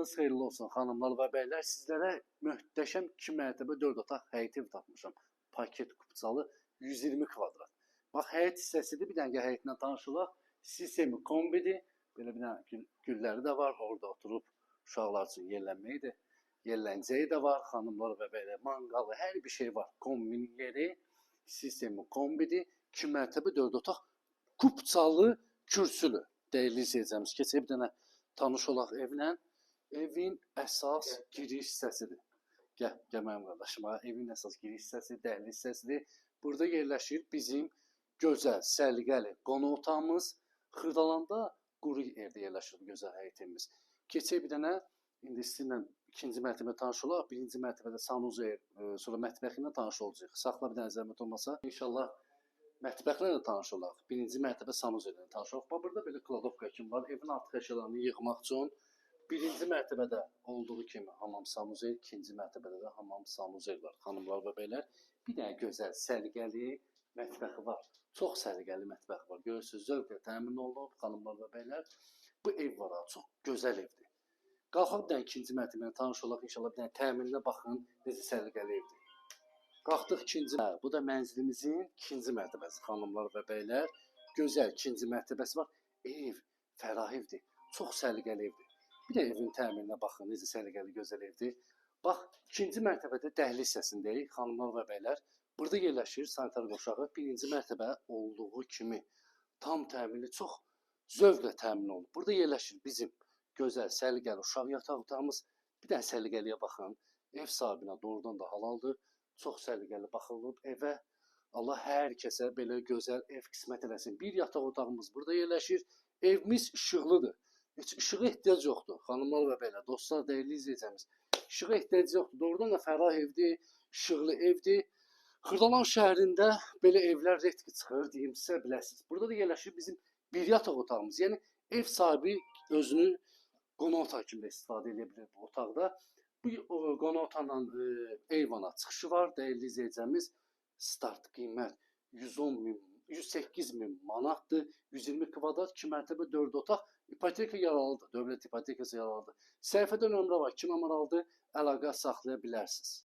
Sabahınız xeyirli olsun xanımlar və bəylər. Sizlərə möhtəşəm 2 mərtəbə 4 otaq həyət ev tapmışam. Paket kupçalı 120 kvadrat. Bax, həyət hissəsidir. Bir dənə həyətlə tanışılaq. Sistemi kombidir. Belə bir dənə gülləri də var. Orada oturub uşaqlar üçün yerlənməkdir. Yerlənəcəyi də var. Xanımlar və bəylər, manqalı, hər bir şey var. Kombinin yeri sistemi kombidir. 2 mərtəbə 4 otaq kupçalı kürsülü. Dəyərli izləyəcəyimiz, keçək bir dənə tanış olaq evlə. Evin əsas giriş hissəsidir. Gəl mənim qardaşım, evin əsas giriş hissəsi, dəhliz hissəsidir. Burada yerləşir bizim gözəl, səliqəli qonaq otağımız. Xırdalanda quru evdə yerləşir gözəl həyətimiz. Keçək bir dənə, indi sizinlə ikinci mərtəbə tanış olaq. Birinci mərtəbədə sanuzel, sonra mətbəxi ilə tanış olacaq. Saxla bir dənə zəhmət olmasa. İnşallah mətbəxlə də tanış olaq. Birinci mərtəbə sanuzel ilə tanış olaq. Burada belə kladovka kimi var. Evin artıq əşyalarını yığmaq üçün. Birinci mərtəbədə olduğu kimi hamam sanuzel, ikinci mərtəbədə də hamam sanuzel var. Xanımlar və bəylər, bir dənə gözəl, səliqəli mətbəxi var. Çox səliqəli mətbəxi var. Görürsünüz, zövqlə təmin olunub, xanımlar və bəylər. Bu ev var, çox gözəl evdir. Qalxaq bir dənə ikinci mərtəbəyə tanış olaq. İnşallah bir dənə təmininə baxın, necə səliqəli evdir. Qalxdıq ikinci mərtəbə. Bu da mənzilimizin ikinci mərtəbəsi, xanımlar və bəylər. Gözəl ikinci mərtəbəsi var. Ev, fərah evdir. Çox səliqəli evdir. Bir də evin təmininə baxın, necə səliqəli, gözəl evdir. Bax, ikinci mərtəbədə dəhliz hissəsindəyik, xanımlar və bəylər. Burada yerləşir sanitar qoşağı. Birinci mərtəbə olduğu kimi tam təminli, çox zövqlə təmin olunub. Burada yerləşir bizim gözəl, səliqəli uşaq yataq otağımız. Bir dənə səliqəliyə baxın. Ev sahibinə doğrudan da halaldır. Çox səliqəli baxılıb evə. Allah hər kəsə belə gözəl ev qismət eləsin. Bir yataq otağımız burada yerləşir. Evimiz işıqlıdır. Heç işığa ehtiyac yoxdur. Xanımlar və bəylər, dostlar, dəyərli izləyəcəyimiz. İşığa ehtiyac yoxdur. Doğrudan da fərah evdir, işıqlı evdir. Xırdalan şəhərində belə evlər retki çıxır, deyim sizə, biləsiniz. Burada da yerləşir bizim bir yataq otağımız. Yəni ev sahibi özünü qonaq otağı kimi istifadə edə bilir bu otaqda. Bu qonaq otağından eyvana çıxışı var. Dəyərli izləyəcəyimiz, start qiymət 108 min manatdır. 120 kvadrat, 2 mərtəbə 4 otaq. İpoteka yaralıdır. Dövlət ipotekası yaralıdır. Səhifədə nömrə var. Kim maraqlıdır, əlaqə saxlaya bilərsiniz.